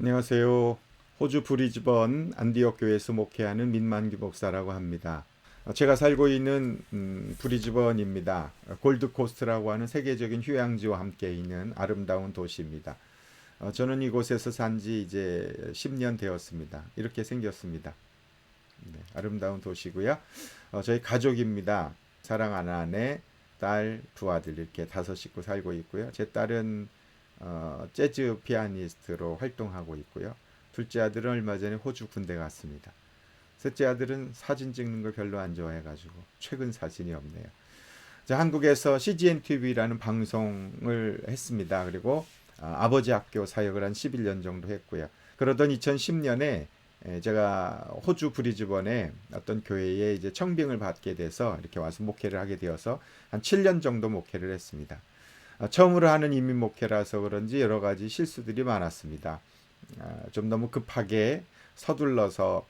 안녕하세요. 호주 브리즈번 안디옥 교회에서 목회하는 민만기 목사라고 합니다. 제가 살고 있는 브리즈번입니다. 골드코스트라고 하는 세계적인 휴양지와 함께 있는 아름다운 도시입니다. 저는 이곳에서 산지 이제 10년 되었습니다. 이렇게 생겼습니다. 네, 아름다운 도시고요. 저희 가족입니다. 사랑하는 아내, 딸, 두 아들 이렇게 다섯 식구 살고 있고요. 제 딸은 재즈 피아니스트로 활동하고 있고요. 둘째 아들은 얼마 전에 호주 군대 갔습니다. 셋째 아들은 사진 찍는 걸 별로 안 좋아해가지고 최근 사진이 없네요. 자, 한국에서 CGN TV라는 방송을 했습니다. 그리고 아버지 학교 사역을 한 11년 정도 했고요. 그러던 2010년에 제가 호주 브리즈번에 어떤 교회에 이제 청빙을 받게 돼서 이렇게 와서 목회를 하게 되어서 한 7년 정도 목회를 했습니다. 처음으로 하는 이민 목회라서 그런지 여러 가지 실수들이 많았습니다. 좀 너무 급하게 서둘러서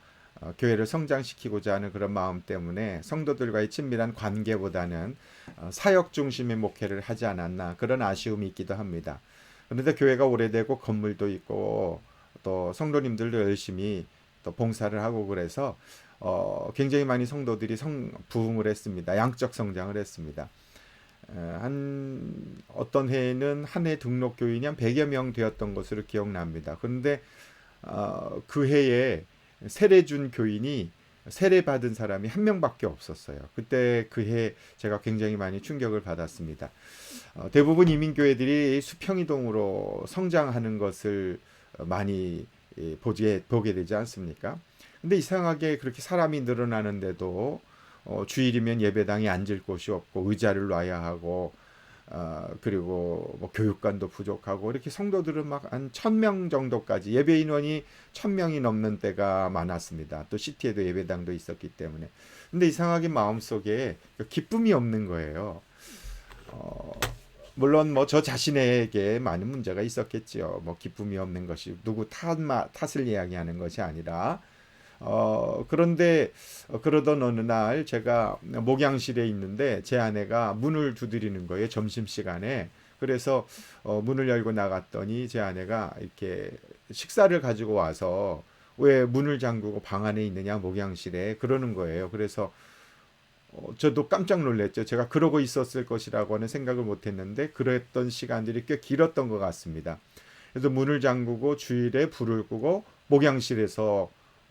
교회를 성장시키고자 하는 그런 마음 때문에 성도들과의 친밀한 관계보다는 사역 중심의 목회를 하지 않았나 그런 아쉬움이 있기도 합니다. 그런데 교회가 오래되고 건물도 있고 또 성도님들도 열심히 또 봉사를 하고 그래서 굉장히 많이 성도들이 부흥을 했습니다. 양적 성장을 했습니다. 한 어떤 해에는 한 해 등록 교인이 한 100여 명 되었던 것으로 기억납니다. 그런데 그 해에 세례 준 교인이 세례 받은 사람이 한 명밖에 없었어요. 그때 그 해 제가 굉장히 많이 충격을 받았습니다. 대부분 이민교회들이 수평이동으로 성장하는 것을 많이 보게 되지 않습니까? 근데 이상하게 그렇게 사람이 늘어나는데도 주일이면 예배당에 앉을 곳이 없고 의자를 놔야 하고 그리고 뭐 교육관도 부족하고 이렇게 성도들은 막 한 1,000명 정도까지 예배 인원이 1,000명이 넘는 때가 많았습니다. 또 시티에도 예배당도 있었기 때문에. 근데 이상하게 마음속에 기쁨이 없는 거예요. 어, 물론 뭐 저 자신에게 많은 문제가 있었겠지요. 뭐 기쁨이 없는 것이 누구 탓을 이야기하는 것이 아니라 그런데 그러던 어느 날 제가 목양실에 있는데 제 아내가 문을 두드리는 거예요. 점심시간에. 그래서 문을 열고 나갔더니 제 아내가 이렇게 식사를 가지고 와서 왜 문을 잠그고 방 안에 있느냐 목양실에 그러는 거예요. 그래서 저도 깜짝 놀랐죠. 제가 그러고 있었을 것이라고는 생각을 못했는데 그랬던 시간들이 꽤 길었던 것 같습니다. 그래서 문을 잠그고 주일에 불을 끄고 목양실에서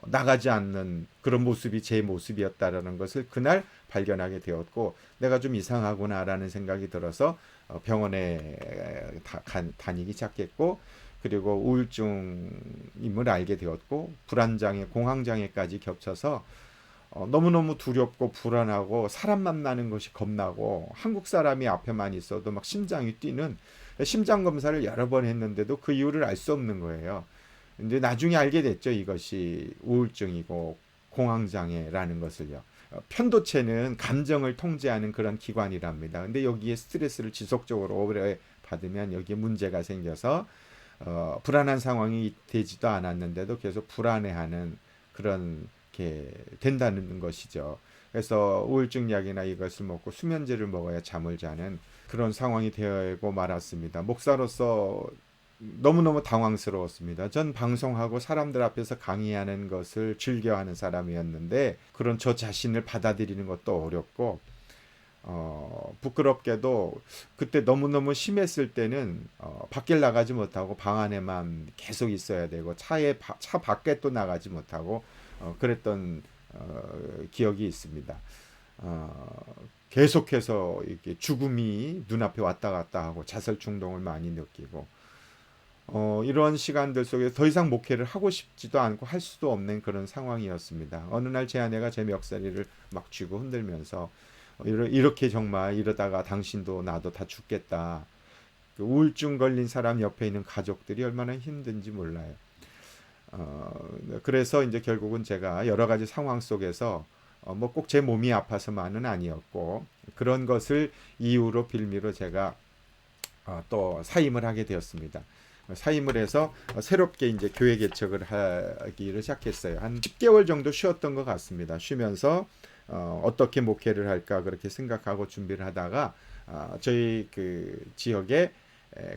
나가지 않는 그런 모습이 제 모습이었다라는 것을 그날 발견하게 되었고 내가 좀 이상하구나라는 생각이 들어서 병원에 다니기 시작했고 그리고 우울증임을 알게 되었고 불안장애, 공황장애까지 겹쳐서 너무너무 두렵고 불안하고 사람 만나는 것이 겁나고 한국 사람이 앞에만 있어도 막 심장이 뛰는 심장 검사를 여러 번 했는데도 그 이유를 알 수 없는 거예요. 근데 나중에 알게 됐죠. 이것이 우울증이고 공황장애라는 것을요. 편도체는 감정을 통제하는 그런 기관이랍니다. 근데 여기에 스트레스를 지속적으로 오래 받으면 여기에 문제가 생겨서 불안한 상황이 되지도 않았는데도 계속 불안해하는 그런 게 된다는 것이죠. 그래서 우울증 약이나 이것을 먹고 수면제를 먹어야 잠을 자는 그런 상황이 되고 말았습니다. 목사로서 너무너무 당황스러웠습니다. 전 방송하고 사람들 앞에서 강의하는 것을 즐겨하는 사람이었는데 그런 저 자신을 받아들이는 것도 어렵고 부끄럽게도 그때 너무너무 심했을 때는 밖에 나가지 못하고 방 안에만 계속 있어야 되고 차 밖에 또 나가지 못하고 그랬던 기억이 있습니다. 계속해서 이렇게 죽음이 눈앞에 왔다 갔다 하고 자살 충동을 많이 느끼고 이런 시간들 속에 더 이상 목회를 하고 싶지도 않고 할 수도 없는 그런 상황이었습니다. 어느 날 제 아내가 제 멱살이를 막 쥐고 흔들면서 이렇게 정말 이러다가 당신도 나도 다 죽겠다. 그 우울증 걸린 사람 옆에 있는 가족들이 얼마나 힘든지 몰라요. 그래서 이제 결국은 제가 여러 가지 상황 속에서 뭐 꼭 제 몸이 아파서만은 아니었고 그런 것을 이유로 빌미로 제가 또 사임을 하게 되었습니다. 사임을 해서 새롭게 이제 교회 개척을 하기를 시작했어요. 한 10개월 정도 쉬었던 것 같습니다. 쉬면서 어떻게 목회를 할까 그렇게 생각하고 준비를 하다가 저희 그 지역에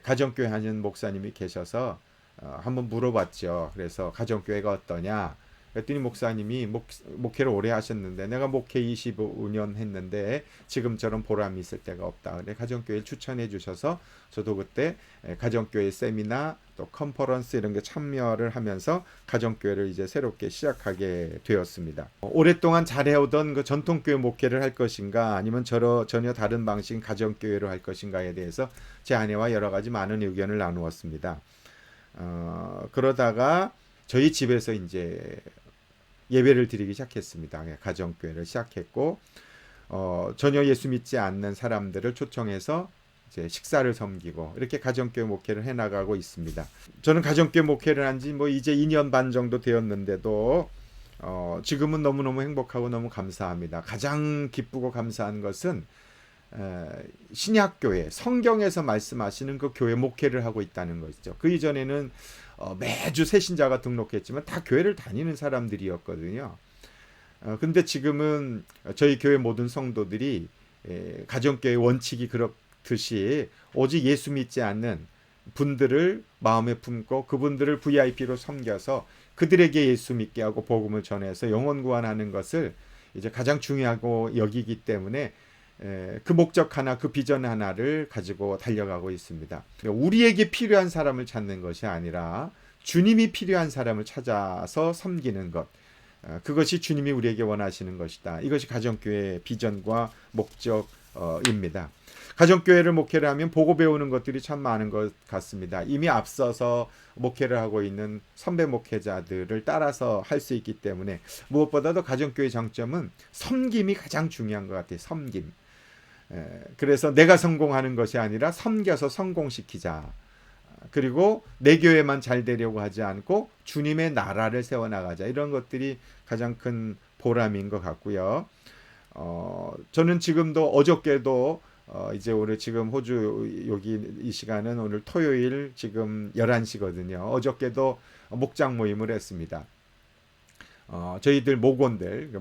가정교회 하는 목사님이 계셔서 한번 물어봤죠. 그래서 가정교회가 어떠냐? 그랬더니 목사님이 목회를 오래 하셨는데 내가 목회 25년 했는데 지금처럼 보람이 있을 때가 없다. 근데 가정교회를 추천해 주셔서 저도 그때 가정교회 세미나 또 컨퍼런스 이런 게 참여를 하면서 가정교회를 이제 새롭게 시작하게 되었습니다. 오랫동안 잘해오던 그 전통교회 목회를 할 것인가 아니면 전혀 다른 방식인 가정교회로 할 것인가에 대해서 제 아내와 여러 가지 많은 의견을 나누었습니다. 그러다가 저희 집에서 이제 예배를 드리기 시작했습니다. 가정교회를 시작했고 전혀 예수 믿지 않는 사람들을 초청해서 이제 식사를 섬기고 이렇게 가정교회 목회를 해나가고 있습니다. 저는 가정교회 목회를 한 지 뭐 이제 2년 반 정도 되었는데도 지금은 너무너무 행복하고 너무 감사합니다. 가장 기쁘고 감사한 것은 신약교회 성경에서 말씀하시는 그 교회 목회를 하고 있다는 것이죠. 그 이전에는 매주 새신자가 등록했지만 다 교회를 다니는 사람들이었거든요. 근데 지금은 저희 교회 모든 성도들이 가정교회 원칙이 그렇듯이 오직 예수 믿지 않는 분들을 마음에 품고 그분들을 VIP로 섬겨서 그들에게 예수 믿게 하고 복음을 전해서 영혼 구원하는 것을 이제 가장 중요하고 여기기 때문에 그 목적 하나, 그 비전 하나를 가지고 달려가고 있습니다. 우리에게 필요한 사람을 찾는 것이 아니라 주님이 필요한 사람을 찾아서 섬기는 것. 그것이 주님이 우리에게 원하시는 것이다. 이것이 가정교회의 비전과 목적입니다. 가정교회를 목회를 하면 보고 배우는 것들이 참 많은 것 같습니다. 이미 앞서서 목회를 하고 있는 선배 목회자들을 따라서 할 수 있기 때문에 무엇보다도 가정교회 장점은 섬김이 가장 중요한 것 같아요. 섬김. 그래서 내가 성공하는 것이 아니라 섬겨서 성공시키자. 그리고 내 교회만 잘 되려고 하지 않고 주님의 나라를 세워나가자. 이런 것들이 가장 큰 보람인 것 같고요. 저는 지금도 어저께도 이제 오늘 지금 호주 여기 이 시간은 오늘 토요일 지금 11시거든요. 어저께도 목장 모임을 했습니다. 저희들 목원들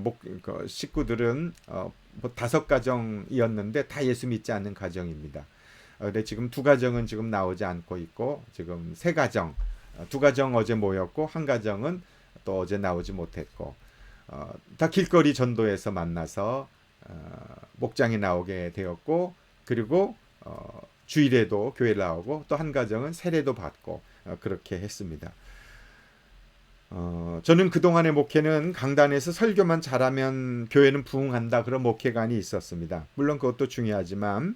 식구들은 5가정이었는데 다 예수 믿지 않는 가정입니다. 근데 지금 2가정은 지금 나오지 않고 있고 지금 3가정, 2가정 어제 모였고 1가정은 또 어제 나오지 못했고 다 길거리 전도에서 만나서 목장에 나오게 되었고 그리고 주일에도 교회 나오고 또 1가정은 세례도 받고 그렇게 했습니다. 저는 그동안의 목회는 강단에서 설교만 잘하면 교회는 부흥한다 그런 목회관이 있었습니다. 물론 그것도 중요하지만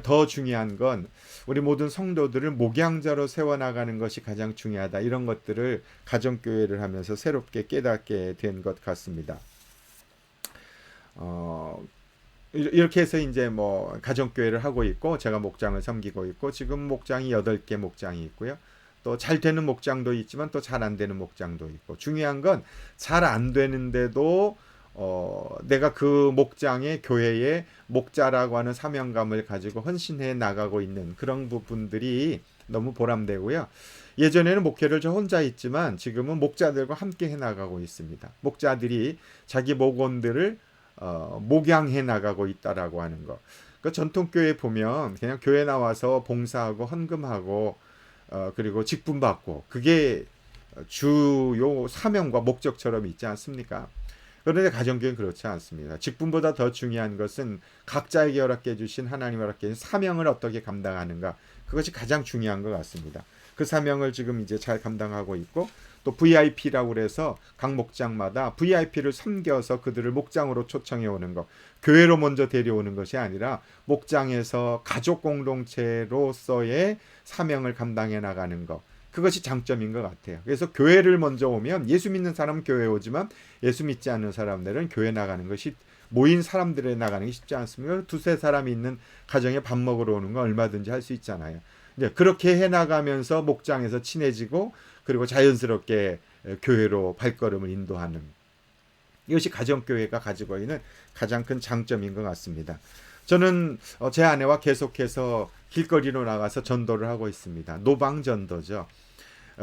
더 중요한 건 우리 모든 성도들을 목양자로 세워나가는 것이 가장 중요하다. 이런 것들을 가정교회를 하면서 새롭게 깨닫게 된 것 같습니다. 이렇게 해서 이제 뭐 가정교회를 하고 있고 제가 목장을 섬기고 있고 지금 목장이 8개 목장이 있고요. 또 잘 되는 목장도 있지만 또 잘 안 되는 목장도 있고 중요한 건 잘 안 되는데도 내가 그 목장의 교회의 목자라고 하는 사명감을 가지고 헌신해 나가고 있는 그런 부분들이 너무 보람되고요. 예전에는 목회를 저 혼자 했지만 지금은 목자들과 함께 해 나가고 있습니다. 목자들이 자기 목원들을 목양해 나가고 있다라고 하는 거. 그 전통교회 보면 그냥 교회 나와서 봉사하고 헌금하고 그리고 직분 받고 그게 주요 사명과 목적처럼 있지 않습니까? 그런데 가정교회는 그렇지 않습니다. 직분보다 더 중요한 것은 각자에게 허락해 주신 하나님 허락해 주신 사명을 어떻게 감당하는가. 그것이 가장 중요한 것 같습니다. 그 사명을 지금 이제 잘 감당하고 있고 또 VIP라고 그래서 각 목장마다 VIP를 섬겨서 그들을 목장으로 초청해 오는 것. 교회로 먼저 데려오는 것이 아니라 목장에서 가족 공동체로서의 사명을 감당해 나가는 것. 그것이 장점인 것 같아요. 그래서 교회를 먼저 오면 예수 믿는 사람은 교회 오지만 예수 믿지 않는 사람들은 교회 나가는 것이 모인 사람들에 나가는 게 쉽지 않습니다. 2-3사람이 있는 가정에 밥 먹으러 오는 건 얼마든지 할 수 있잖아요. 이제 그렇게 해나가면서 목장에서 친해지고 그리고 자연스럽게 교회로 발걸음을 인도하는 이것이 가정교회가 가지고 있는 가장 큰 장점인 것 같습니다. 저는 제 아내와 계속해서 길거리로 나가서 전도를 하고 있습니다. 노방전도죠.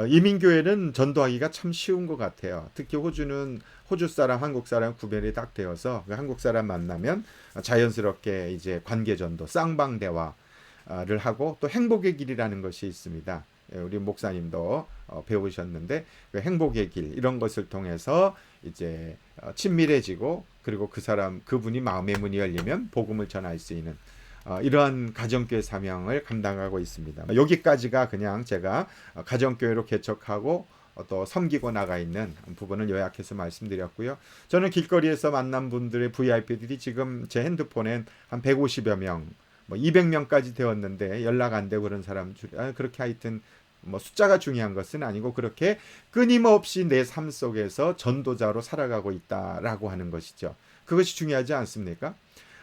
이민교회는 전도하기가 참 쉬운 것 같아요. 특히 호주는 호주 사람, 한국 사람 구별이 딱 되어서 한국 사람 만나면 자연스럽게 이제 관계 전도, 쌍방 대화를 하고 또 행복의 길이라는 것이 있습니다. 우리 목사님도 배우셨는데 그 행복의 길 이런 것을 통해서 이제 친밀해지고 그리고 그분이 마음의 문이 열리면 복음을 전할 수 있는 이러한 가정교회 사명을 감당하고 있습니다. 여기까지가 그냥 제가 가정교회로 개척하고 또 섬기고 나가 있는 부분을 요약해서 말씀드렸고요. 저는 길거리에서 만난 분들의 VIP들이 지금 제 핸드폰엔 한 150여 명, 200명까지 되었는데 연락 안 되고 그런 사람 그렇게 하여튼 숫자가 중요한 것은 아니고 그렇게 끊임없이 내 삶 속에서 전도자로 살아가고 있다라고 하는 것이죠. 그것이 중요하지 않습니까?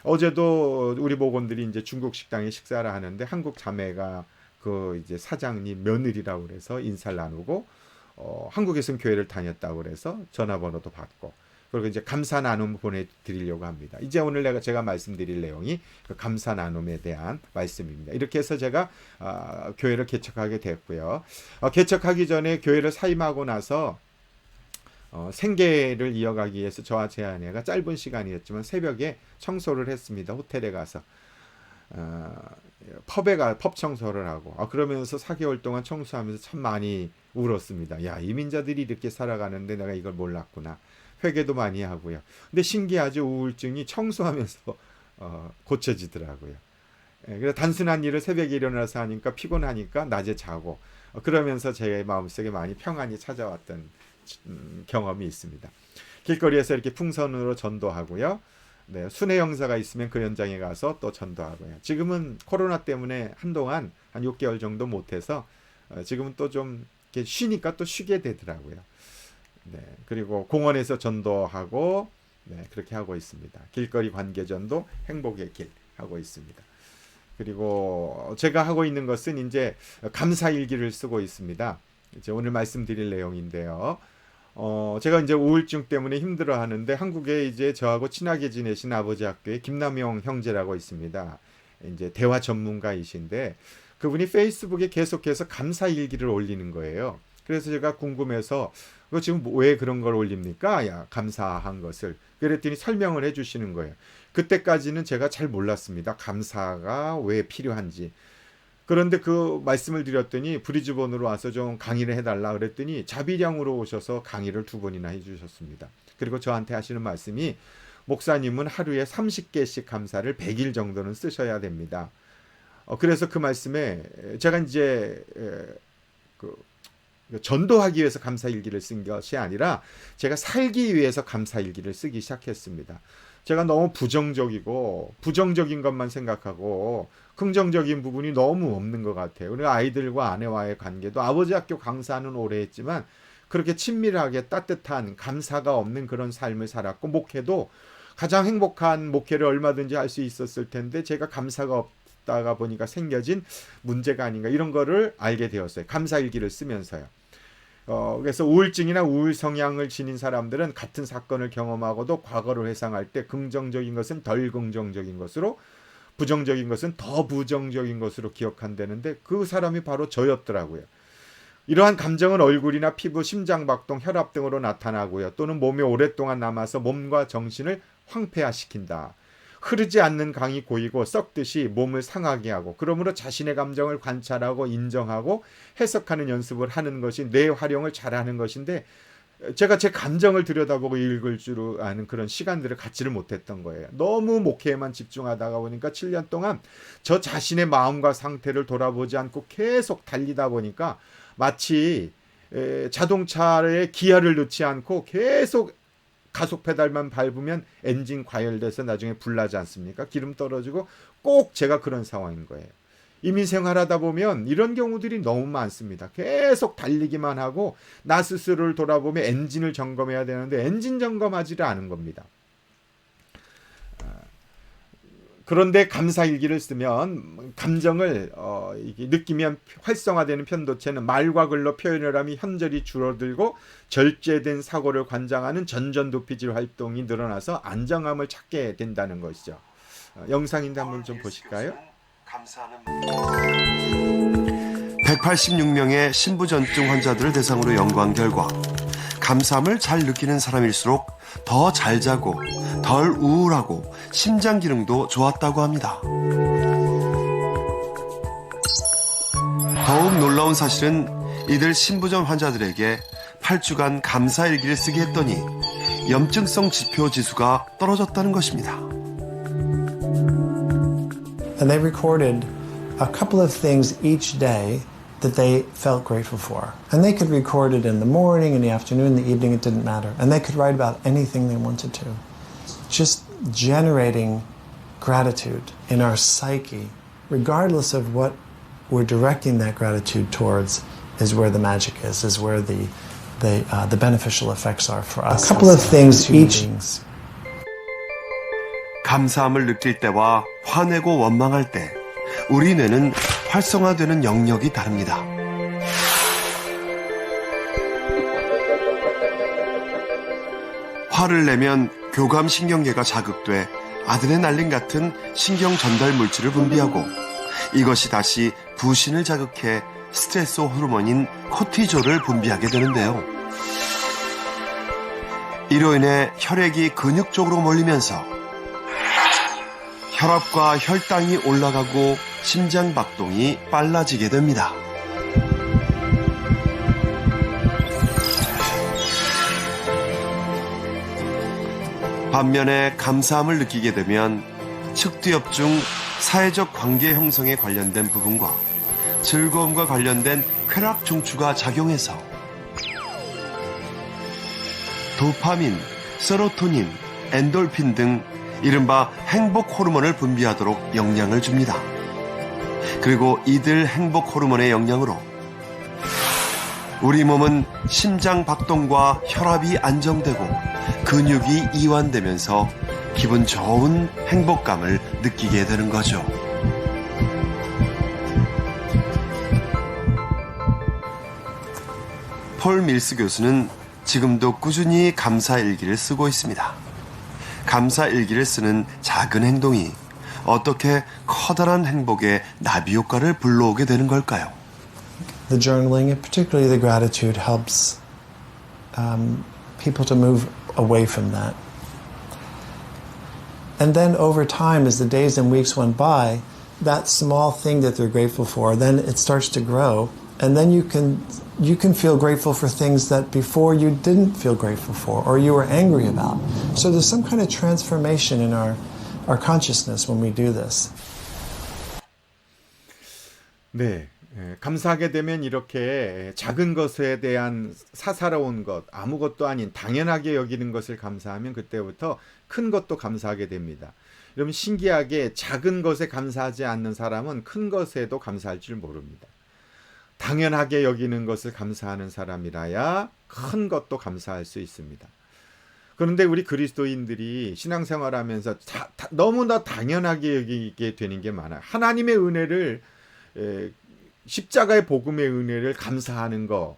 어제도 우리 목원들이 이제 중국 식당에 식사를 하는데 한국 자매가 그 이제 사장님 며느리라고 그래서 인사를 나누고 한국에서는 교회를 다녔다고 그래서 전화번호도 받고 그리고 이제 감사 나눔 보내드리려고 합니다. 이제 오늘 제가 말씀드릴 내용이 그 감사 나눔에 대한 말씀입니다. 이렇게 해서 제가 교회를 개척하게 됐고요. 개척하기 전에 교회를 사임하고 나서 생계를 이어가기 위해서 저와 제 아내가 짧은 시간이었지만 새벽에 청소를 했습니다. 호텔에 가서 펍 청소를 하고 그러면서 4개월 동안 청소하면서 참 많이 울었습니다. 야, 이민자들이 이렇게 살아가는데 내가 이걸 몰랐구나. 회개도 많이 하고요. 근데 신기하죠. 우울증이 청소하면서 고쳐지더라고요. 그래서 단순한 일을 새벽에 일어나서 하니까 피곤하니까 낮에 자고 그러면서 제 마음속에 많이 평안이 찾아왔던 경험이 있습니다. 길거리에서 이렇게 풍선으로 전도하고요. 네, 순회 형사가 있으면 그 현장에 가서 또 전도하고요. 지금은 코로나 때문에 한동안 한 6개월 정도 못해서 지금은 또 좀 쉬니까 또 쉬게 되더라고요. 네, 그리고 공원에서 전도하고 그렇게 하고 있습니다. 길거리 관계 전도, 행복의 길 하고 있습니다. 그리고 제가 하고 있는 것은 이제 감사일기를 쓰고 있습니다. 이제 오늘 말씀드릴 내용인데요. 제가 이제 우울증 때문에 힘들어 하는데 한국에 이제 저하고 친하게 지내신 아버지 학교에 김남용 형제라고 있습니다. 이제 대화 전문가이신데 그분이 페이스북에 계속해서 감사일기를 올리는 거예요. 그래서 제가 궁금해서 지금 왜 그런 걸 올립니까? 감사한 것을. 그랬더니 설명을 해주시는 거예요. 그때까지는 제가 잘 몰랐습니다. 감사가 왜 필요한지. 그런데 그 말씀을 드렸더니 브리즈번으로 와서 좀 강의를 해달라 그랬더니 자비량으로 오셔서 강의를 2번이나 해주셨습니다. 그리고 저한테 하시는 말씀이 목사님은 하루에 30개씩 감사를 100일 정도는 쓰셔야 됩니다. 그래서 그 말씀에 제가 이제 전도하기 위해서 감사일기를 쓴 것이 아니라 제가 살기 위해서 감사일기를 쓰기 시작했습니다. 제가 너무 부정적인 것만 생각하고 긍정적인 부분이 너무 없는 것 같아요. 우리 아이들과 아내와의 관계도 아버지 학교 강사는 오래 했지만 그렇게 친밀하게 따뜻한 감사가 없는 그런 삶을 살았고 목회도 가장 행복한 목회를 얼마든지 할 수 있었을 텐데 제가 감사가 없다가 보니까 생겨진 문제가 아닌가 이런 거를 알게 되었어요. 감사일기를 쓰면서요. 그래서 우울증이나 우울 성향을 지닌 사람들은 같은 사건을 경험하고도 과거를 회상할 때 긍정적인 것은 덜 긍정적인 것으로 부정적인 것은 더 부정적인 것으로 기억한다는데 그 사람이 바로 저였더라고요. 이러한 감정은 얼굴이나 피부, 심장박동, 혈압 등으로 나타나고요. 또는 몸에 오랫동안 남아서 몸과 정신을 황폐화시킨다. 흐르지 않는 강이 고이고 썩듯이 몸을 상하게 하고 그러므로 자신의 감정을 관찰하고 인정하고 해석하는 연습을 하는 것이 뇌 활용을 잘하는 것인데 제가 제 감정을 들여다보고 읽을 줄 아는 그런 시간들을 갖지를 못했던 거예요. 너무 목회에만 집중하다가 보니까 7년 동안 저 자신의 마음과 상태를 돌아보지 않고 계속 달리다 보니까 마치 자동차에 기아를 넣지 않고 계속 가속 페달만 밟으면 엔진 과열돼서 나중에 불나지 않습니까? 기름 떨어지고 꼭 제가 그런 상황인 거예요. 이민 생활하다 보면 이런 경우들이 너무 많습니다. 계속 달리기만 하고 나 스스로를 돌아보며 엔진을 점검해야 되는데 엔진 점검하지를 않은 겁니다. 그런데 감사일기를 쓰면 감정을 느끼면 활성화되는 편도체는 말과 글로 표현을 하면 현저히 줄어들고 절제된 사고를 관장하는 전전도피질 활동이 늘어나서 안정감을 찾게 된다는 것이죠. 영상인데 한번 좀 보실까요? 186명의 신부전증 환자들을 대상으로 연구한 결과 감사함을 잘 느끼는 사람일수록 더 잘 자고 덜 우울하고 심장 기능도 좋았다고 합니다. 더욱 놀라운 사실은 이들 신부전 환자들에게 8주간 감사일기를 쓰게 했더니 염증성 지표 지수가 떨어졌다는 것입니다. And they recorded a couple of things each day that they felt grateful for. And they could record it in the morning, in the afternoon, in the evening, it didn't matter. And they could write about anything they wanted to. Just generating gratitude in our psyche, regardless of what we're directing that gratitude towards, is where the magic is where the beneficial effects are for us. A couple of things each. 감사함을 느낄 때와 화내고 원망할 때 우리 뇌는 활성화되는 영역이 다릅니다. 화를 내면 교감신경계가 자극돼 아드레날린 같은 신경 전달 물질을 분비하고 이것이 다시 부신을 자극해 스트레스 호르몬인 코티졸을 분비하게 되는데요. 이로 인해 혈액이 근육 쪽으로 몰리면서 혈압과 혈당이 올라가고 심장 박동이 빨라지게 됩니다. 반면에 감사함을 느끼게 되면 측두엽 중 사회적 관계 형성에 관련된 부분과 즐거움과 관련된 쾌락 중추가 작용해서 도파민, 세로토닌, 엔돌핀 등 이른바 행복 호르몬을 분비하도록 영향을 줍니다. 그리고 이들 행복 호르몬의 영향으로 우리 몸은 심장 박동과 혈압이 안정되고 근육이 이완되면서 기분 좋은 행복감을 느끼게 되는 거죠. 폴 밀스 교수는 지금도 꾸준히 감사일기를 쓰고 있습니다. 감사일기를 쓰는 작은 행동이 어떻게 커다란 행복의 나비 효과를 불러오게 되는 걸까요? The journaling, and particularly the gratitude, helps people to move away from that. And then over time, as the days and weeks went by, that small thing that they're grateful for, then it starts to grow. And then you can feel grateful for things that before you didn't feel grateful for or you were angry about. So there's some kind of transformation in our consciousness when we do this. 네. 감사하게 되면 이렇게 작은 것에 대한 사사로운 것, 아무것도 아닌 당연하게 여기는 것을 감사하면 그때부터 큰 것도 감사하게 됩니다. 여러분 신기하게 작은 것에 감사하지 않는 사람은 큰 것에도 감사할 줄 모릅니다. 당연하게 여기는 것을 감사하는 사람이라야 큰 것도 감사할 수 있습니다. 그런데 우리 그리스도인들이 신앙생활하면서 너무나 당연하게 여기게 되는 게 많아요. 하나님의 은혜를 십자가의 복음의 은혜를 감사하는 거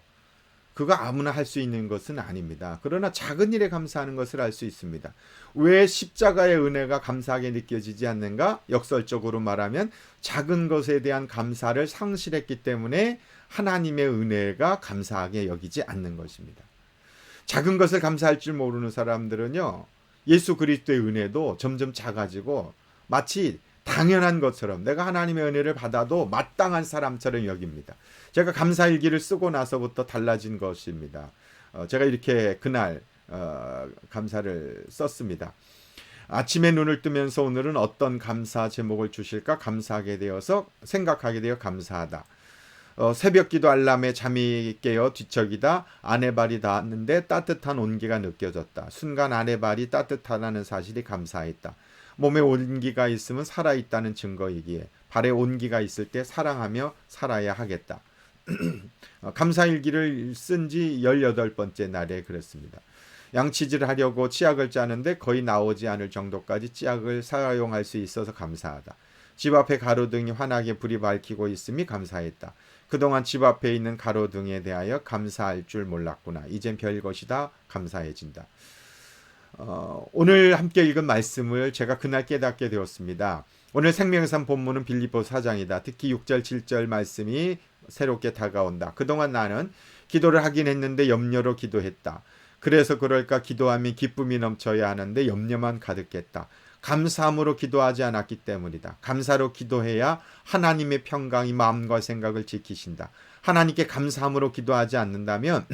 그거 아무나 할 수 있는 것은 아닙니다. 그러나 작은 일에 감사하는 것을 알 수 있습니다. 왜 십자가의 은혜가 감사하게 느껴지지 않는가? 역설적으로 말하면 작은 것에 대한 감사를 상실했기 때문에 하나님의 은혜가 감사하게 여기지 않는 것입니다. 작은 것을 감사할 줄 모르는 사람들은요, 예수 그리스도의 은혜도 점점 작아지고 마치 당연한 것처럼 내가 하나님의 은혜를 받아도 마땅한 사람처럼 여깁니다. 제가 감사일기를 쓰고 나서부터 달라진 것입니다. 제가 이렇게 그날 감사를 썼습니다. 아침에 눈을 뜨면서 오늘은 어떤 감사 제목을 주실까 감사하게 되어서 생각하게 되어 감사하다. 새벽 기도 알람에 잠이 깨어 뒤척이다. 아내 발이 닿았는데 따뜻한 온기가 느껴졌다. 순간 아내 발이 따뜻하다는 사실이 감사했다. 몸에 온기가 있으면 살아있다는 증거이기에 발에 온기가 있을 때 사랑하며 살아야 하겠다. 감사일기를 쓴 지 18번째 날에 그랬습니다. 양치질을 하려고 치약을 짜는데 거의 나오지 않을 정도까지 치약을 사용할 수 있어서 감사하다. 집 앞에 가로등이 환하게 불이 밝히고 있음이 감사했다. 그동안 집 앞에 있는 가로등에 대하여 감사할 줄 몰랐구나. 이젠 별것이다. 감사해진다. 오늘 함께 읽은 말씀을 제가 그날 깨닫게 되었습니다. 오늘 생명산 본문은 빌립보 4장이다. 특히 6절 7절 말씀이 새롭게 다가온다. 그동안 나는 기도를 하긴 했는데 염려로 기도했다. 그래서 그럴까 기도하면 기쁨이 넘쳐야 하는데 염려만 가득했다. 감사함으로 기도하지 않았기 때문이다. 감사로 기도해야 하나님의 평강이 마음과 생각을 지키신다. 하나님께 감사함으로 기도하지 않는다면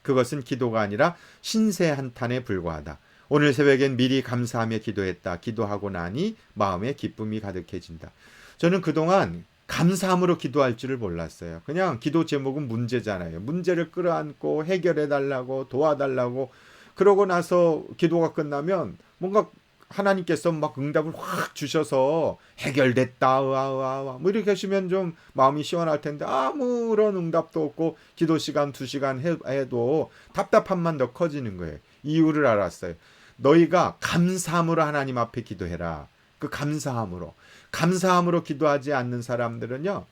그것은 기도가 아니라 신세 한탄에 불과하다. 오늘 새벽엔 미리 감사하며 기도했다. 기도하고 나니 마음에 기쁨이 가득해진다. 저는 그동안 감사함으로 기도할 줄을 몰랐어요. 그냥 기도 제목은 문제잖아요. 문제를 끌어안고 해결해달라고 도와달라고 그러고 나서 기도가 끝나면 뭔가 하나님께서 막 응답을 확 주셔서 해결됐다 뭐 이렇게 하시면 좀 마음이 시원할 텐데 아무런 응답도 없고 기도 시간 2시간 해도 답답함만 더 커지는 거예요. 이유를 알았어요. 너희가 감사함으로 하나님 앞에 기도해라. 그 감사함으로 기도하지 않는 사람들은요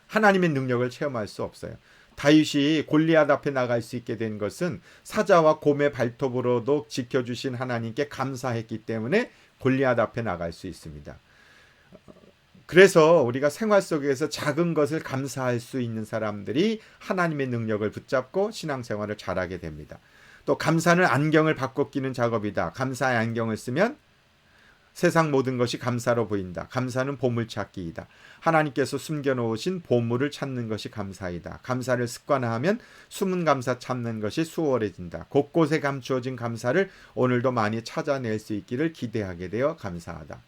하나님의 능력을 체험할 수 없어요. 다윗이 골리앗 앞에 나갈 수 있게 된 것은 사자와 곰의 발톱으로도 지켜주신 하나님께 감사했기 때문에 골리앗 앞에 나갈 수 있습니다. 그래서 우리가 생활 속에서 작은 것을 감사할 수 있는 사람들이 하나님의 능력을 붙잡고 신앙생활을 잘하게 됩니다. 또 감사는 안경을 바꿔 끼는 작업이다. 감사의 안경을 쓰면 세상 모든 것이 감사로 보인다. 감사는 보물찾기이다. 하나님께서 숨겨놓으신 보물을 찾는 것이 감사이다. 감사를 습관화하면 숨은 감사 찾는 것이 수월해진다. 곳곳에 감추어진 감사를 오늘도 많이 찾아낼 수 있기를 기대하게 되어 감사하다.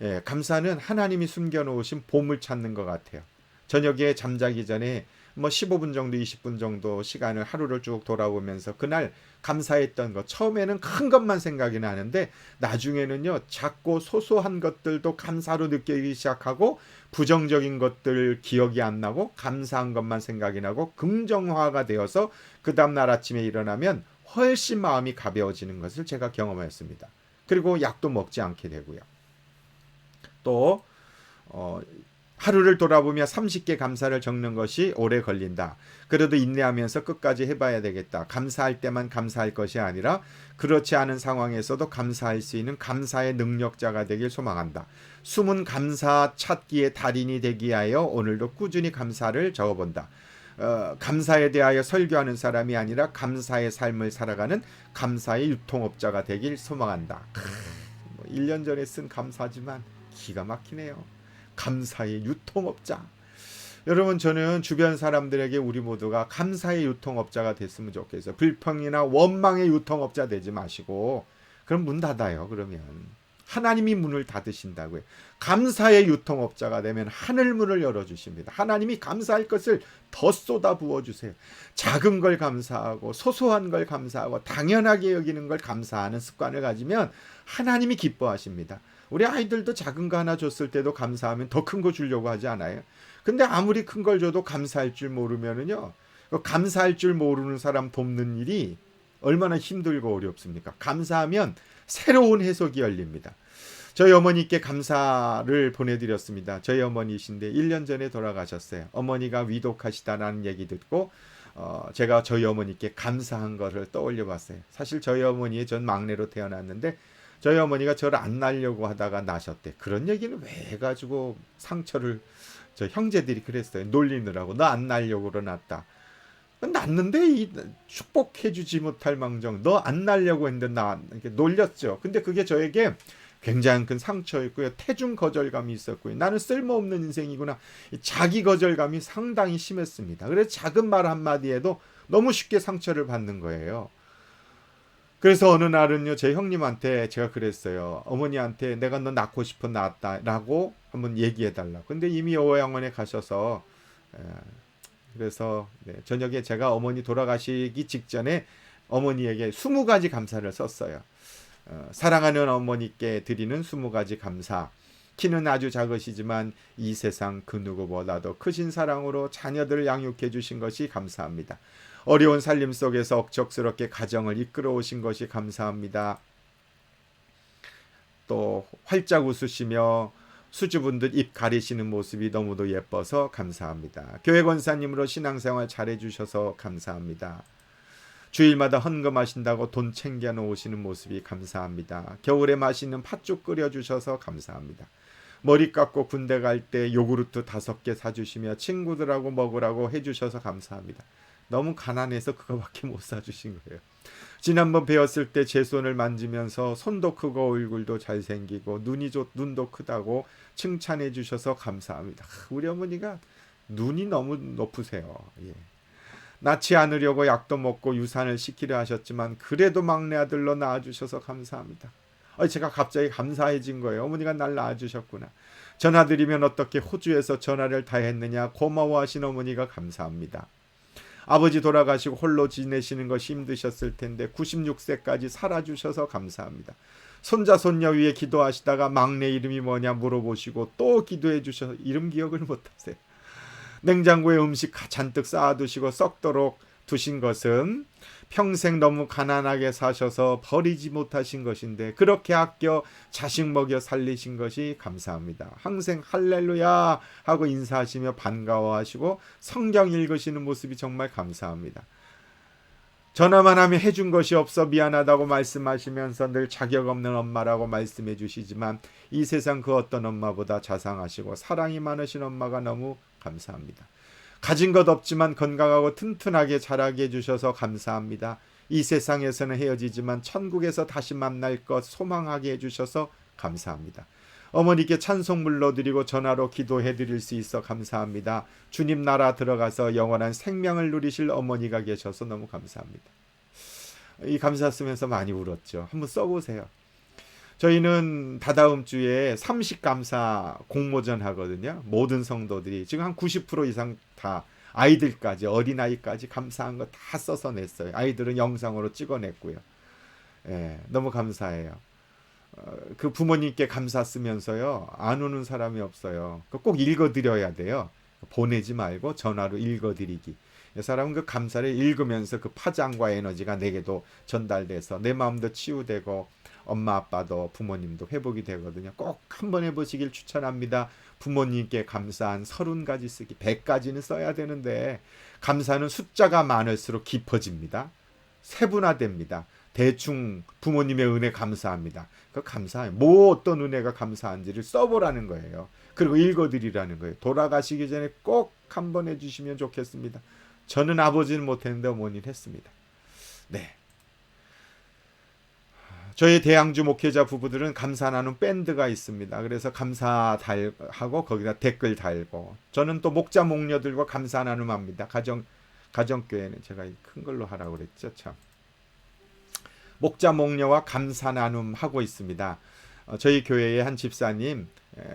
예, 감사는 하나님이 숨겨놓으신 보물 찾는 것 같아요. 저녁에 잠자기 전에 15분 정도 20분 정도 시간을 하루를 쭉 돌아보면서 그날 감사했던 것 처음에는 큰 것만 생각이 나는데 나중에는요 작고 소소한 것들도 감사로 느끼기 시작하고 부정적인 것들 기억이 안 나고 감사한 것만 생각이 나고 긍정화가 되어서 그 다음날 아침에 일어나면 훨씬 마음이 가벼워지는 것을 제가 경험했습니다. 그리고 약도 먹지 않게 되고요. 또 하루를 돌아보며 30개 감사를 적는 것이 오래 걸린다. 그래도 인내하면서 끝까지 해봐야 되겠다. 감사할 때만 감사할 것이 아니라 그렇지 않은 상황에서도 감사할 수 있는 감사의 능력자가 되길 소망한다. 숨은 감사 찾기의 달인이 되기 위하여 오늘도 꾸준히 감사를 적어본다. 감사에 대하여 설교하는 사람이 아니라 감사의 삶을 살아가는 감사의 유통업자가 되길 소망한다. 1년 전에 쓴 감사지만 기가 막히네요. 감사의 유통업자. 여러분 저는 주변 사람들에게 우리 모두가 감사의 유통업자가 됐으면 좋겠어요. 불평이나 원망의 유통업자 되지 마시고 그럼 문 닫아요. 그러면 하나님이 문을 닫으신다고요. 감사의 유통업자가 되면 하늘 문을 열어주십니다. 하나님이 감사할 것을 더 쏟아 부어주세요. 작은 걸 감사하고 소소한 걸 감사하고 당연하게 여기는 걸 감사하는 습관을 가지면 하나님이 기뻐하십니다. 우리 아이들도 작은 거 하나 줬을 때도 감사하면 더 큰 거 주려고 하지 않아요? 근데 아무리 큰 걸 줘도 감사할 줄 모르면은요, 감사할 줄 모르는 사람 돕는 일이 얼마나 힘들고 어렵습니까? 감사하면 새로운 해석이 열립니다. 저희 어머니께 감사를 보내드렸습니다. 저희 어머니이신데 1년 전에 돌아가셨어요. 어머니가 위독하시다라는 얘기 듣고 제가 저희 어머니께 감사한 거를 떠올려 봤어요. 사실 저희 어머니의 전 막내로 태어났는데 저희 어머니가 저를 안 낳으려고 하다가 나셨대. 그런 얘기는 왜 해가지고 상처를 저 형제들이 그랬어요. 놀리느라고 너 안 낳으려고 그러났다. 낳는데 축복해주지 못할 망정 너 안 낳으려고 했는데 나 이렇게 놀렸죠. 근데 그게 저에게 굉장히 큰 상처였고요. 태중 거절감이 있었고요. 나는 쓸모없는 인생이구나. 자기 거절감이 상당히 심했습니다. 그래서 작은 말 한마디에도 너무 쉽게 상처를 받는 거예요. 그래서 어느 날은요 제 형님한테 제가 그랬어요. 어머니한테 내가 너 낳고 싶어 낳았다라고 한번 얘기해달라. 근데 이미 요양원에 가셔서 그래서 저녁에 제가 어머니 돌아가시기 직전에 어머니에게 20가지 감사를 썼어요. 사랑하는 어머니께 드리는 20가지 감사. 키는 아주 작으시지만 이 세상 그 누구보다도 크신 사랑으로 자녀들을 양육해 주신 것이 감사합니다. 어려운 살림 속에서 억척스럽게 가정을 이끌어 오신 것이 감사합니다. 또 활짝 웃으시며 수주분들 입 가리시는 모습이 너무도 예뻐서 감사합니다. 교회 권사님으로 신앙생활 잘해주셔서 감사합니다. 주일마다 헌금하신다고 돈 챙겨 놓으시는 모습이 감사합니다. 겨울에 맛있는 팥죽 끓여주셔서 감사합니다. 머리 깎고 군대 갈 때 요구르트 5개 사주시며 친구들하고 먹으라고 해주셔서 감사합니다. 너무 가난해서 그거밖에 못 사주신 거예요. 지난번 배웠을 때 제 손을 만지면서 손도 크고 얼굴도 잘생기고 눈도 크다고 칭찬해 주셔서 감사합니다. 우리 어머니가 눈이 너무 높으세요. 예. 낳지 않으려고 약도 먹고 유산을 시키려 하셨지만 그래도 막내 아들로 낳아주셔서 감사합니다. 제가 갑자기 감사해진 거예요. 어머니가 날 낳아주셨구나. 전화드리면 어떻게 호주에서 전화를 다 했느냐 고마워하신 어머니가 감사합니다. 아버지 돌아가시고 홀로 지내시는 것이 힘드셨을 텐데 96세까지 살아주셔서 감사합니다. 손자 손녀 위에 기도하시다가 막내 이름이 뭐냐 물어보시고 또 기도해 주셔서 이름 기억을 못하세요. 냉장고에 음식 잔뜩 쌓아두시고 썩도록 두신 것은 평생 너무 가난하게 사셔서 버리지 못하신 것인데 그렇게 아껴 자식 먹여 살리신 것이 감사합니다. 항상 할렐루야 하고 인사하시며 반가워하시고 성경 읽으시는 모습이 정말 감사합니다. 전화만 하면 해준 것이 없어 미안하다고 말씀하시면서 늘 자격 없는 엄마라고 말씀해 주시지만 이 세상 그 어떤 엄마보다 자상하시고 사랑이 많으신 엄마가 너무 감사합니다. 가진 것 없지만 건강하고 튼튼하게 자라게 해주셔서 감사합니다. 이 세상에서는 헤어지지만 천국에서 다시 만날 것 소망하게 해주셔서 감사합니다. 어머니께 찬송 불러드리고 전화로 기도해드릴 수 있어 감사합니다. 주님 나라 들어가서 영원한 생명을 누리실 어머니가 계셔서 너무 감사합니다. 이 감사 쓰면서 많이 울었죠. 한번 써보세요. 저희는 다다음 주에 30감사 공모전 하거든요. 모든 성도들이 지금 한 90% 이상 다 아이들까지 어린아이까지 감사한 거 다 써서 냈어요. 아이들은 영상으로 찍어냈고요. 예, 너무 감사해요. 그 부모님께 감사 쓰면서요. 안 우는 사람이 없어요. 꼭 읽어드려야 돼요. 보내지 말고 전화로 읽어드리기. 이 사람은 그 감사를 읽으면서 그 파장과 에너지가 내게도 전달돼서 내 마음도 치유되고 엄마 아빠도 부모님도 회복이 되거든요. 꼭 한번 해보시길 추천합니다. 부모님께 감사한 30가지 쓰기 100가지는 써야 되는데 감사는 숫자가 많을수록 깊어집니다. 세분화됩니다. 대충 부모님의 은혜 감사합니다. 그 감사해요. 뭐 어떤 은혜가 감사한지를 써보라는 거예요. 그리고 읽어드리라는 거예요. 돌아가시기 전에 꼭 한번 해주시면 좋겠습니다. 저는 아버지는 못했는데 어머니는 했습니다. 네. 저희 대양주 목회자 부부들은 감사 나눔 밴드가 있습니다. 그래서 감사 하고 거기다 댓글 달고 저는 또 목자 목녀들과 감사 나눔합니다. 가정교회는 제가 큰 걸로 하라고 그랬죠. 참. 목자 목녀와 감사 나눔 하고 있습니다. 저희 교회의 한 집사님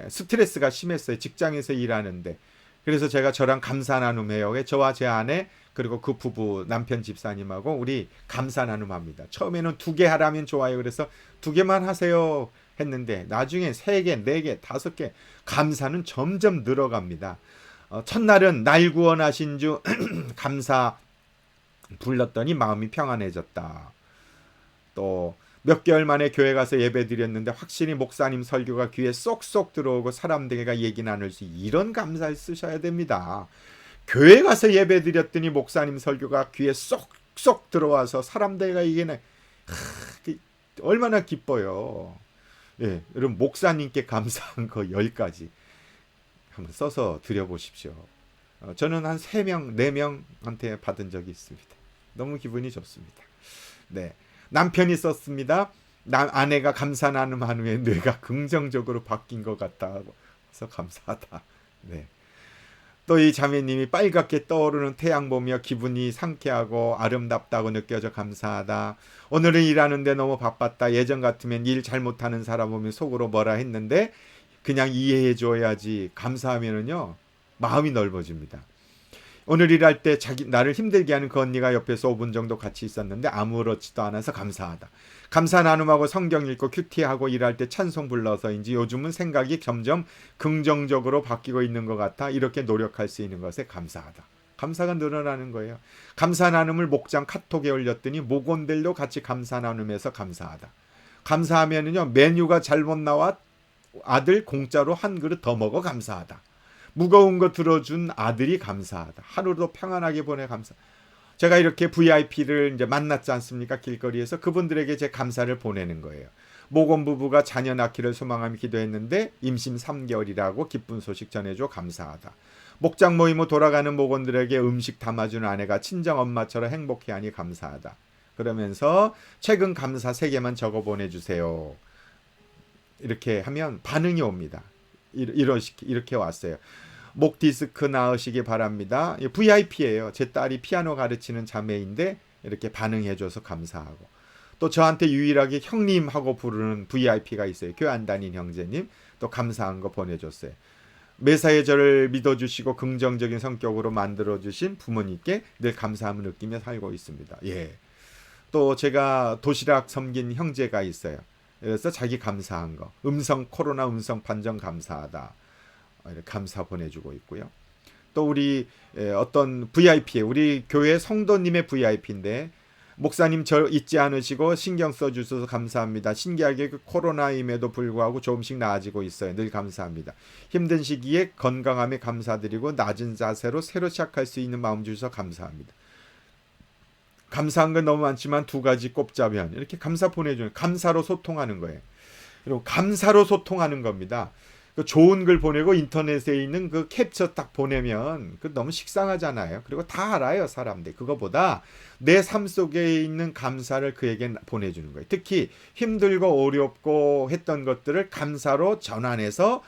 스트레스가 심했어요. 직장에서 일하는데. 그래서 제가 저랑 감사 나눔해요. 저와 제 아내 그리고 그 부부 남편 집사님하고 우리 감사 나눔합니다. 처음에는 2개 하라면 좋아요. 그래서 2개만 하세요 했는데 나중에 3개, 4개, 5개 감사는 점점 늘어갑니다. 첫날은 날 구원하신 주 감사 불렀더니 마음이 평안해졌다. 또 몇 개월 만에 교회 가서 예배 드렸는데 확실히 목사님 설교가 귀에 쏙쏙 들어오고 사람들과 얘기 나눌 수 이런 감사를 쓰셔야 됩니다. 교회 가서 예배 드렸더니 목사님 설교가 귀에 쏙쏙 들어와서 사람들과 얘기는 얼마나 기뻐요. 예, 여러분 목사님께 감사한 거 10가지 한번 써서 드려보십시오. 저는 한 3명, 4명한테 받은 적이 있습니다. 너무 기분이 좋습니다. 네. 남편이 썼습니다. 아내가 감사 나눔한 후에 뇌가 긍정적으로 바뀐 것 같다. 그래서 감사하다. 네. 또 이 자매님이 빨갛게 떠오르는 태양 보며 기분이 상쾌하고 아름답다고 느껴져 감사하다. 오늘은 일하는데 너무 바빴다. 예전 같으면 일 잘못하는 사람 보면 속으로 뭐라 했는데 그냥 이해해 줘야지. 감사하면은요 마음이 넓어집니다. 오늘 일할 때 나를 힘들게 하는 그 언니가 옆에서 5분 정도 같이 있었는데 아무렇지도 않아서 감사하다. 감사 나눔하고 성경 읽고 큐티하고 일할 때 찬송 불러서인지 요즘은 생각이 점점 긍정적으로 바뀌고 있는 것 같아. 이렇게 노력할 수 있는 것에 감사하다. 감사가 늘어나는 거예요. 감사 나눔을 목장 카톡에 올렸더니 목원들도 같이 감사 나눔해서 감사하다. 감사하면은요 메뉴가 잘못 나와 아들 공짜로 한 그릇 더 먹어 감사하다. 무거운 거 들어준 아들이 감사하다. 하루도 평안하게 보내 감사. 제가 이렇게 VIP를 이제 만났지 않습니까? 길거리에서 그분들에게 제 감사를 보내는 거예요. 모건 부부가 자녀 낳기를 소망하며 기도했는데 임신 3개월이라고 기쁜 소식 전해줘 감사하다. 목장 모임 후 돌아가는 목원들에게 음식 담아주는 아내가 친정 엄마처럼 행복해하니 감사하다. 그러면서 최근 감사 3개만 적어 보내주세요. 이렇게 하면 반응이 옵니다. 이렇게 왔어요. 목 디스크 나으시기 바랍니다. VIP예요. 제 딸이 피아노 가르치는 자매인데 이렇게 반응해줘서 감사하고, 또 저한테 유일하게 형님 하고 부르는 VIP가 있어요. 교회 안 다닌 형제님. 또 감사한 거 보내줬어요. 매사에 저를 믿어주시고 긍정적인 성격으로 만들어주신 부모님께 늘 감사함을 느끼며 살고 있습니다. 예. 또 제가 도시락 섬긴 형제가 있어요. 그래서 자기 감사한 거, 코로나 음성 판정 감사하다, 이렇게 감사 보내주고 있고요. 또 우리 어떤 VIP, 우리 교회 성도님의 VIP인데, 목사님 저 잊지 않으시고 신경 써주셔서 감사합니다. 신기하게 코로나임에도 불구하고 조금씩 나아지고 있어요. 늘 감사합니다. 힘든 시기에 건강함에 감사드리고 낮은 자세로 새로 시작할 수 있는 마음 주셔서 감사합니다. 감사한 건 너무 많지만 2가지 꼽자면 이렇게 감사 보내주는, 감사로 소통하는 거예요. 그리고 감사로 소통하는 겁니다. 그 좋은 글 보내고 인터넷에 있는 그 캡처 딱 보내면 그 너무 식상하잖아요. 그리고 다 알아요, 사람들. 그거보다 내 삶 속에 있는 감사를 그에게 보내주는 거예요. 특히 힘들고 어렵고 했던 것들을 감사로 전환해서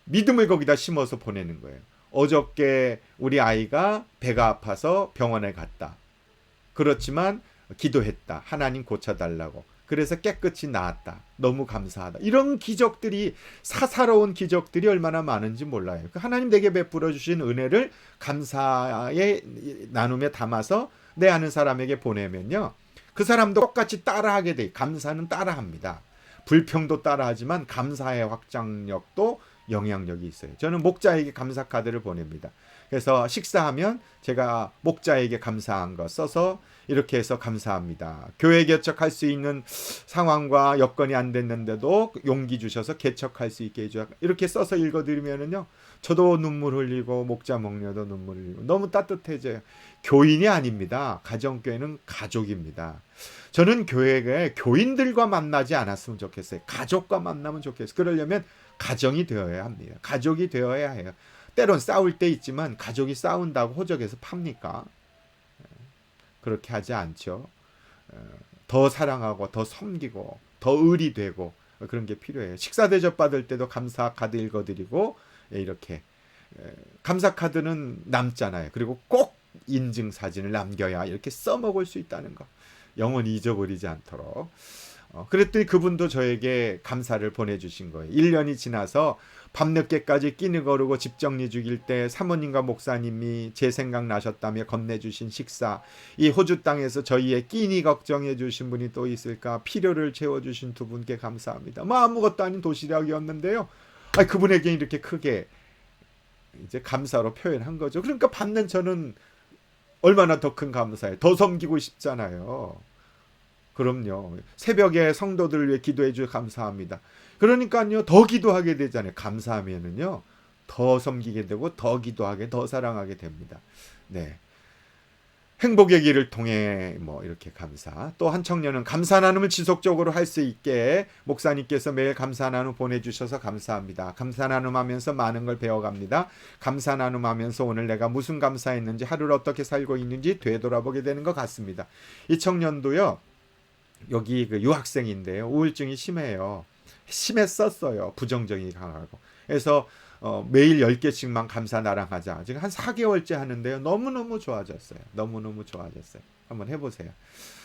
믿음을 거기다 심어서 보내는 거예요. 어저께 우리 아이가 배가 아파서 병원에 갔다. 그렇지만 기도했다. 하나님 고쳐달라고. 그래서 깨끗이 나았다. 너무 감사하다. 이런 기적들이, 사사로운 기적들이 얼마나 많은지 몰라요. 하나님 내게 베풀어 주신 은혜를 감사의 나눔에 담아서 내 아는 사람에게 보내면요, 그 사람도 똑같이 따라하게 돼. 감사는 따라합니다. 불평도 따라하지만 감사의 확장력도 영향력이 있어요. 저는 목자에게 감사 카드를 보냅니다. 그래서 식사하면 제가 목자에게 감사한 거 써서 이렇게 해서 감사합니다. 교회 개척할 수 있는 상황과 여건이 안 됐는데도 용기 주셔서 개척할 수 있게 해줘. 이렇게 써서 읽어드리면은요, 저도 눈물 흘리고 목자 목녀도 눈물 흘리고 너무 따뜻해져요. 교인이 아닙니다. 가정교회는 가족입니다. 저는 교회에 교인들과 만나지 않았으면 좋겠어요. 가족과 만나면 좋겠어요. 그러려면 가정이 되어야 합니다. 가족이 되어야 해요. 때론 싸울 때 있지만 가족이 싸운다고 호적에서 팝니까? 그렇게 하지 않죠. 더 사랑하고 더 섬기고 더 의리 되고 그런 게 필요해요. 식사 대접 받을 때도 감사 카드 읽어드리고, 이렇게 감사 카드는 남잖아요. 그리고 꼭 인증 사진을 남겨야 이렇게 써먹을 수 있다는 거, 영원히 잊어버리지 않도록. 그랬더니 그분도 저에게 감사를 보내주신 거예요. 1년이 지나서 밤늦게까지 끼니 거르고 집 정리 죽일 때 사모님과 목사님이 제 생각 나셨다며 건네주신 식사, 이 호주 땅에서 저희의 끼니 걱정해 주신 분이 또 있을까, 필요를 채워주신 2분께 감사합니다. 뭐 아무것도 아닌 도시락이었는데요, 그분에게 이렇게 크게 이제 감사로 표현한 거죠. 그러니까 받는 저는 얼마나 더 큰 감사예요. 더 섬기고 싶잖아요. 그럼요. 새벽에 성도들을 위해 기도해 주셔서 감사합니다. 그러니까요, 더 기도하게 되잖아요. 감사하면은요, 더 섬기게 되고 더 기도하게, 더 사랑하게 됩니다. 네. 행복의 길을 통해 이렇게 감사. 또 한 청년은 감사 나눔을 지속적으로 할 수 있게 목사님께서 매일 감사 나눔 보내주셔서 감사합니다. 감사 나눔하면서 많은 걸 배워갑니다. 감사 나눔하면서 오늘 내가 무슨 감사했는지, 하루를 어떻게 살고 있는지 되돌아보게 되는 것 같습니다. 이 청년도요, 여기 그 유학생인데요, 우울증이 심했었어요. 부정적이 강하고. 그래서 매일 10개씩만 감사 나랑 하자. 지금 한 4개월째 하는데요, 너무너무 좋아졌어요. 너무너무 좋아졌어요. 한번 해보세요.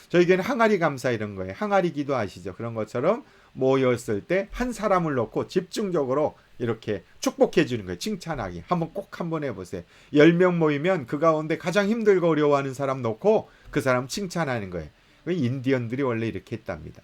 저에게는 항아리 감사 이런 거예요. 항아리 기도 아시죠? 그런 것처럼 모였을 때 한 사람을 놓고 집중적으로 이렇게 축복해 주는 거예요. 칭찬하기. 꼭 한번 해보세요. 10명 모이면 그 가운데 가장 힘들고 어려워하는 사람 놓고 그 사람 칭찬하는 거예요. 인디언들이 원래 이렇게 했답니다.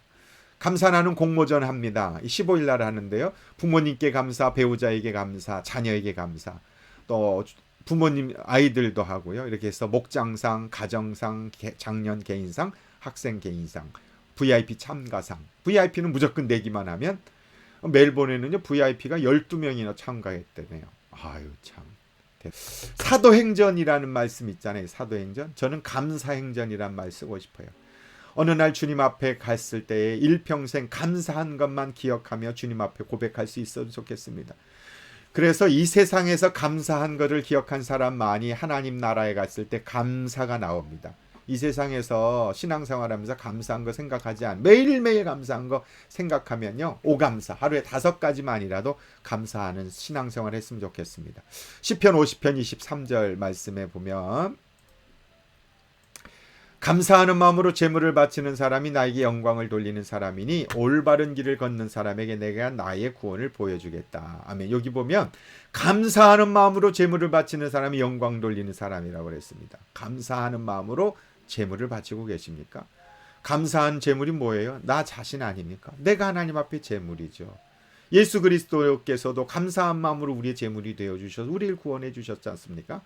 감사 나눔 공모전 합니다. 15일 날 하는데요, 부모님께 감사, 배우자에게 감사, 자녀에게 감사, 또 부모님 아이들도 하고요. 이렇게 해서 목장상, 가정상, 장년 개인상, 학생 개인상, VIP 참가상. VIP는 무조건 내기만 하면, 멜번에는요 VIP가 12명이나 참가했다네요. 아유 참. 사도행전이라는 말씀 있잖아요. 사도행전. 저는 감사행전이란 말 쓰고 싶어요. 어느 날 주님 앞에 갔을 때에 일평생 감사한 것만 기억하며 주님 앞에 고백할 수 있어도 좋겠습니다. 그래서 이 세상에서 감사한 것을 기억한 사람만이 하나님 나라에 갔을 때 감사가 나옵니다. 이 세상에서 신앙생활하면서 감사한 거 생각하지 않, 매일매일 감사한 거 생각하면요, 오감사, 하루에 5가지만이라도 감사하는 신앙생활 했으면 좋겠습니다. 시편 50편 23절 말씀에 보면, 감사하는 마음으로 제물을 바치는 사람이 나에게 영광을 돌리는 사람이니 올바른 길을 걷는 사람에게 내가 나의 구원을 보여주겠다. 아멘. 여기 보면 감사하는 마음으로 제물을 바치는 사람이 영광 돌리는 사람이라고 그랬습니다. 감사하는 마음으로 제물을 바치고 계십니까? 감사한 제물이 뭐예요? 나 자신 아닙니까? 내가 하나님 앞에 제물이죠. 예수 그리스도께서도 감사한 마음으로 우리의 제물이 되어주셔서 우리를 구원해 주셨지 않습니까?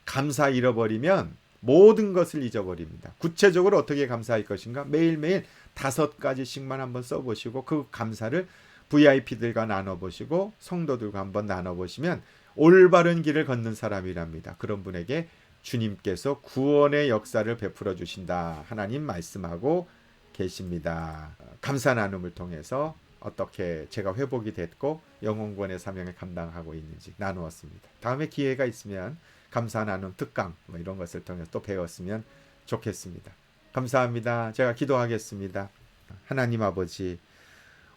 감사 잃어버리면 모든 것을 잊어버립니다. 구체적으로 어떻게 감사할 것인가? 매일매일 5가지씩만 한번 써보시고 그 감사를 VIP들과 나눠보시고 성도들과 한번 나눠보시면 올바른 길을 걷는 사람이랍니다. 그런 분에게 주님께서 구원의 역사를 베풀어 주신다. 하나님 말씀하고 계십니다. 감사 나눔을 통해서 어떻게 제가 회복이 됐고 영혼구원의 사명을 감당하고 있는지 나누었습니다. 다음에 기회가 있으면 감사 나눔 특강 이런 것을 통해서 또 배웠으면 좋겠습니다. 감사합니다. 제가 기도하겠습니다. 하나님 아버지,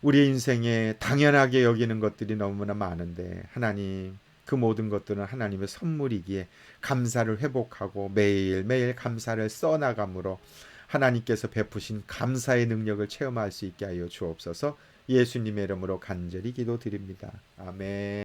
우리 인생에 당연하게 여기는 것들이 너무나 많은데 하나님, 그 모든 것들은 하나님의 선물이기에 감사를 회복하고 매일매일 감사를 써나감으로 하나님께서 베푸신 감사의 능력을 체험할 수 있게 하여 주옵소서. 예수님의 이름으로 간절히 기도드립니다. 아멘.